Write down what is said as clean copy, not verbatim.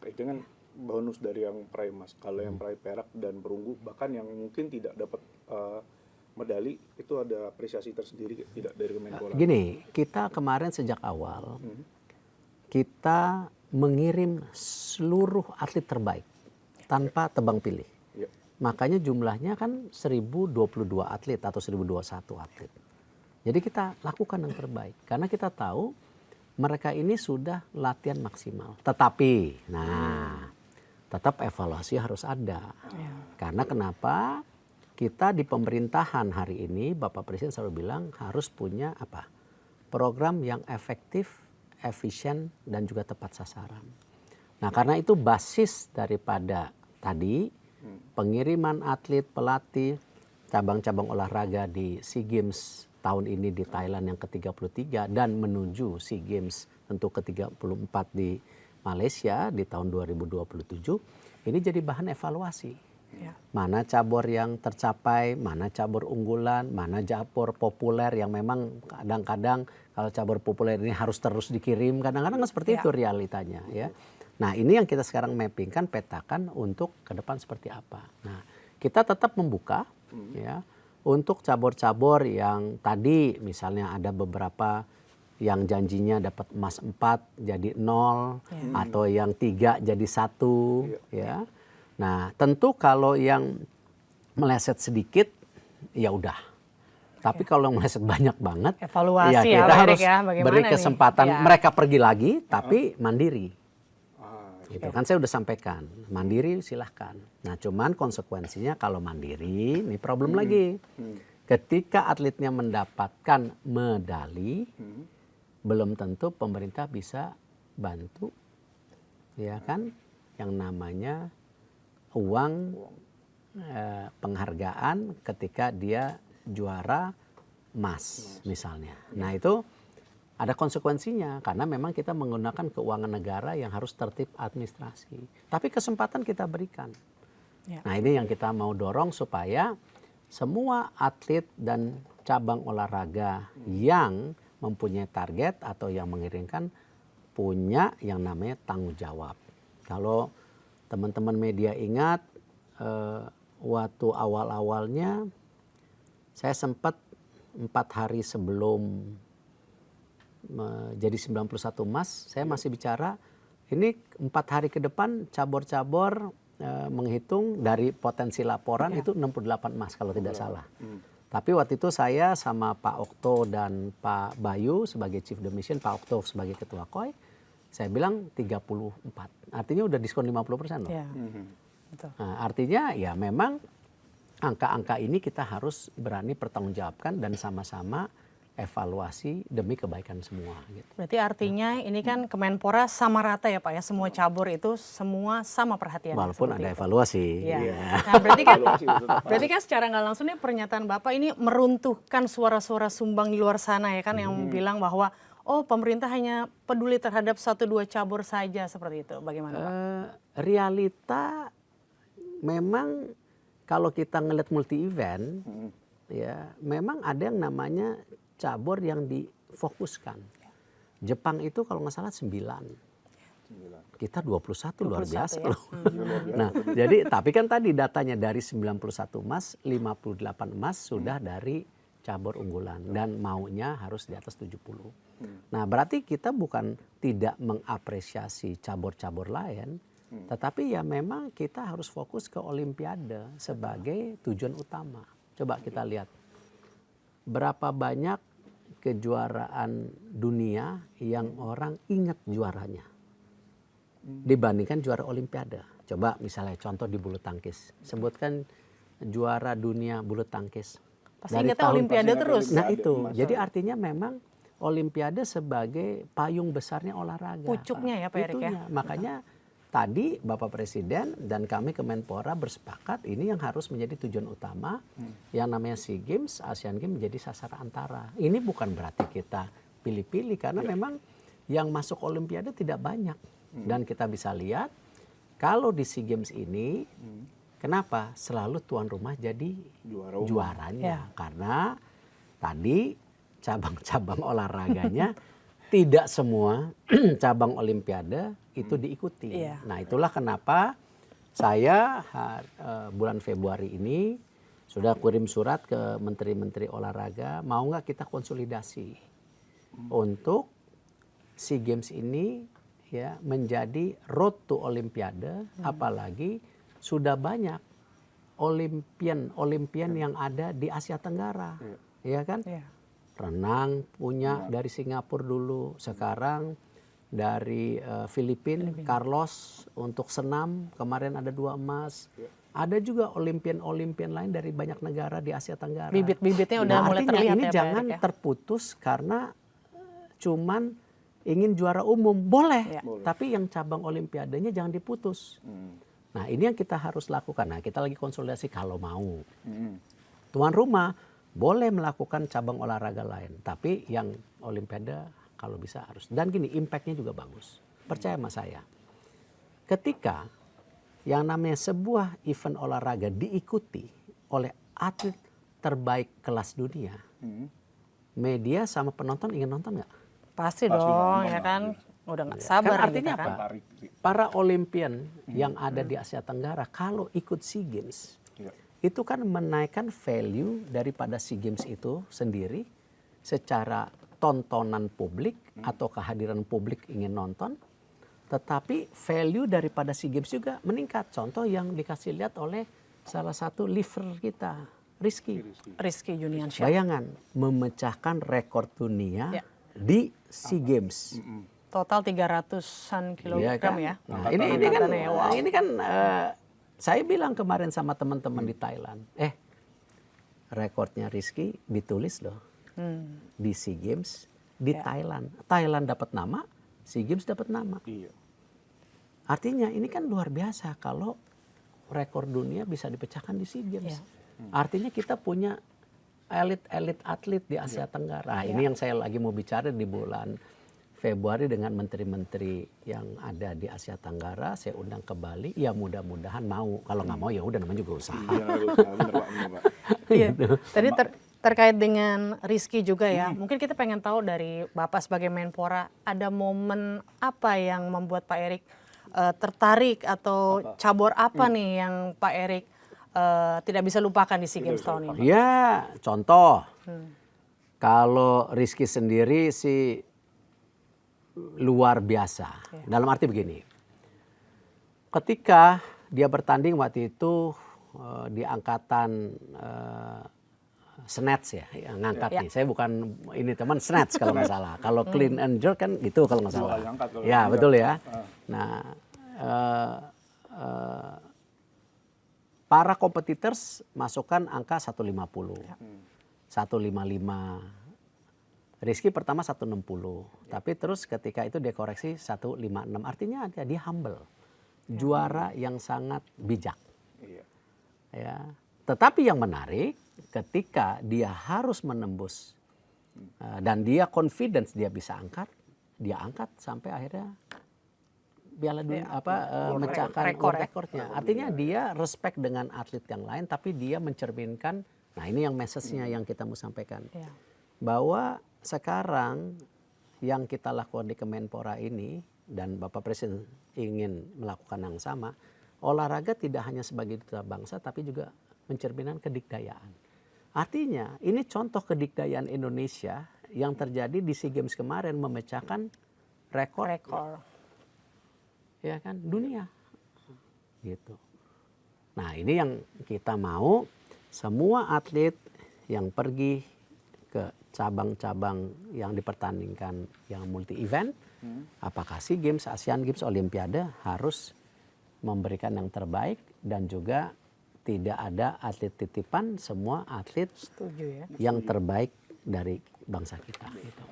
itu kan bonus dari yang peraih emas. Kalau yang peraih perak dan perunggu, bahkan yang mungkin tidak dapat medali, itu ada apresiasi tersendiri tidak dari Kemenpora? Gini, kita kemarin sejak awal kita mengirim seluruh atlet terbaik tanpa tebang pilih. Makanya jumlahnya kan 1022 atlet atau 1021 atlet. Jadi kita lakukan yang terbaik karena kita tahu mereka ini sudah latihan maksimal. Tetapi, tetap evaluasi harus ada. Karena kenapa? Kita di pemerintahan hari ini, Bapak Presiden selalu bilang harus punya apa? Program yang efektif, efisien, dan juga tepat sasaran. Nah, karena itu basis daripada tadi pengiriman atlet, pelatih, cabang-cabang olahraga di SEA Games tahun ini di Thailand yang ke-33 dan menuju SEA Games tentu ke-34 di Malaysia di tahun 2027, ini jadi bahan evaluasi. Mana cabur yang tercapai, mana cabur unggulan, mana cabur populer yang memang kadang-kadang kalau cabur populer ini harus terus dikirim, kadang-kadang seperti itu realitanya ya. Nah, ini yang kita sekarang mappingkan, petakan untuk ke depan seperti apa. Nah, kita tetap membuka ya untuk cabur-cabur yang tadi misalnya ada beberapa yang janjinya dapat emas 4 jadi 0 atau yang 3 jadi 1 ya. Nah, tentu kalau yang meleset sedikit ya udah. Tapi kalau yang meleset banyak banget evaluasi ya kita harus beri Bagaimana kesempatan nih? mereka pergi lagi tapi mandiri. Gitu kan saya udah sampaikan, mandiri silahkan. Nah, cuman konsekuensinya kalau mandiri ini problem lagi. Ketika atletnya mendapatkan medali, belum tentu pemerintah bisa bantu, ya kan, yang namanya uang penghargaan ketika dia juara emas misalnya. Nah, itu ada konsekuensinya karena memang kita menggunakan keuangan negara yang harus tertib administrasi. Tapi kesempatan kita berikan. Nah, ini yang kita mau dorong supaya semua atlet dan cabang olahraga yang mempunyai target atau yang mengirimkan punya yang namanya tanggung jawab. Kalau teman-teman media ingat waktu awal-awalnya saya sempat 4 hari sebelum jadi 91 emas, saya masih bicara ini 4 hari ke depan cabur-cabur menghitung dari potensi laporan itu 68 emas kalau tidak salah. Tapi waktu itu saya sama Pak Okto dan Pak Bayu sebagai Chief the Mission, Pak Okto sebagai Ketua KOI, saya bilang 34. Artinya udah diskon 50% loh. Betul. Nah, artinya ya memang angka-angka ini kita harus berani pertanggungjawabkan dan sama-sama evaluasi demi kebaikan semua. Gitu. Berarti artinya ini kan Kemenpora sama rata ya Pak ya, semua cabur itu semua sama perhatian. Walaupun ada evaluasi. Nah, berarti kan secara nggak langsung nih pernyataan Bapak ini meruntuhkan suara-suara sumbang di luar sana ya kan yang bilang bahwa oh pemerintah hanya peduli terhadap 1-2 cabur saja seperti itu. Bagaimana Pak? Realita memang kalau kita ngelihat multi event ya memang ada yang namanya cabur yang difokuskan. Jepang itu kalau nggak salah 9. Kita 21 luar biasa ya. loh. Nah, jadi tapi kan tadi datanya dari 91 emas, 58 emas sudah dari cabur unggulan dan maunya harus di atas 70. Nah, berarti kita bukan tidak mengapresiasi cabur-cabur lain, tetapi ya memang kita harus fokus ke Olimpiade sebagai tujuan utama. Coba kita lihat berapa banyak kejuaraan dunia yang orang ingat juaranya dibandingkan juara Olimpiade. Coba misalnya contoh di bulu tangkis, sebutkan juara dunia bulu tangkis. Pasti ingatnya Olimpiade terus. Nah itu, jadi artinya memang Olimpiade sebagai payung besarnya olahraga. Pucuknya ya Pak Erik ya. Makanya tadi Bapak Presiden dan kami Kemenpora bersepakat ini yang harus menjadi tujuan utama. Yang namanya SEA Games, Asian Games menjadi sasaran antara. Ini bukan berarti kita pilih-pilih karena memang yang masuk Olimpiade tidak banyak. Dan kita bisa lihat kalau di SEA Games ini kenapa selalu tuan rumah jadi juaranya. Karena tadi cabang-cabang olahraganya tidak semua cabang Olimpiade itu diikuti. Iya. Nah itulah kenapa saya bulan Februari ini sudah kirim surat ke menteri-menteri olahraga, mau nggak kita konsolidasi untuk SEA Games ini ya menjadi road to Olimpiade, apalagi sudah banyak Olimpian yang ada di Asia Tenggara, ya kan? Iya. Renang punya dari Singapura dulu, sekarang dari Filipina, Carlos untuk senam kemarin ada 2 emas. Ada juga Olimpian lain dari banyak negara di Asia Tenggara. Bibit-bibitnya udah mulai artinya terlihat ini ya Pak jangan Erik ya. terputus karena cuman ingin juara umum, boleh. Ya. Tapi yang cabang Olimpiadanya jangan diputus. Nah ini yang kita harus lakukan. Nah kita lagi konsolidasi kalau mau. Tuan rumah boleh melakukan cabang olahraga lain. Tapi yang Olimpiade kalau bisa harus. Dan gini, impactnya juga bagus. Percaya sama saya. Ketika yang namanya sebuah event olahraga diikuti oleh atlet terbaik kelas dunia, media sama penonton ingin nonton nggak? Pasti Pasti dong nonton ya lah. kan. Udah nggak sabar Kan artinya gitu kan. apa? Para Olimpian yang ada di Asia Tenggara kalau ikut SEA Games itu kan menaikkan value daripada SEA Games itu sendiri secara tontonan publik atau kehadiran publik ingin nonton, tetapi value daripada SEA Games juga meningkat. Contoh yang dikasih lihat oleh salah satu liver kita, Rizky Juniansyah. Bayangan memecahkan rekor dunia di SEA Games. Total 300-an kilogram ya. Nah, ini kan saya bilang kemarin sama teman-teman di Thailand, rekornya Rizky ditulis loh di SEA Games di Thailand. Thailand dapat nama, SEA Games dapat nama. Iya. Artinya ini kan luar biasa kalau rekor dunia bisa dipecahkan di SEA Games. Artinya kita punya elit atlet di Asia Tenggara. Nah, ini yang saya lagi mau bicara di bulan Februari dengan menteri-menteri yang ada di Asia Tenggara. Saya undang ke Bali. Ya mudah-mudahan mau. Kalau nggak mau ya udah namanya juga usaha. Iya, bener Pak. Iya. Tadi terkait dengan Rizky juga ya. Mungkin kita pengen tahu dari Bapak sebagai Menpora, ada momen apa yang membuat Pak Erik tertarik atau cabur apa nih yang Pak Erik tidak bisa lupakan di SEA Games tahun ini? Ya, contoh. Kalau Rizky sendiri sih luar biasa. Dalam arti begini. Ketika dia bertanding waktu itu di angkatan snatch ya, yang ngangkat nih. Saya bukan ini teman snatch kalau nggak salah. Kalau clean and jerk kan gitu kalau nggak salah. Ya betul ya. Nah, para competitors masukkan angka 150, 155. Rizky pertama 160, tapi terus ketika itu dia koreksi 156. Artinya dia humble, juara yang sangat bijak. Ya. Tetapi yang menarik ketika dia harus menembus dan dia confidence dia bisa angkat, dia angkat sampai akhirnya Piala Dunia mecahkan rekornya. Artinya dia respect dengan atlet yang lain, tapi dia mencerminkan. Nah ini yang message-nya yang kita mau sampaikan, bahwa sekarang yang kita lakukan di Kemenpora ini dan Bapak Presiden ingin melakukan yang sama, olahraga tidak hanya sebagai duta bangsa, tapi juga mencerminkan kedikdayaan. Artinya ini contoh kedikdayaan Indonesia yang terjadi di SEA Games kemarin memecahkan rekor. Ya kan, dunia. Gitu. Nah, ini yang kita mau semua atlet yang pergi ke cabang-cabang yang dipertandingkan yang multi event, apakah SEA Games, Asian Games, Olimpiade, harus memberikan yang terbaik dan juga tidak ada atlet titipan, semua atlet yang terbaik dari bangsa kita. Gitu.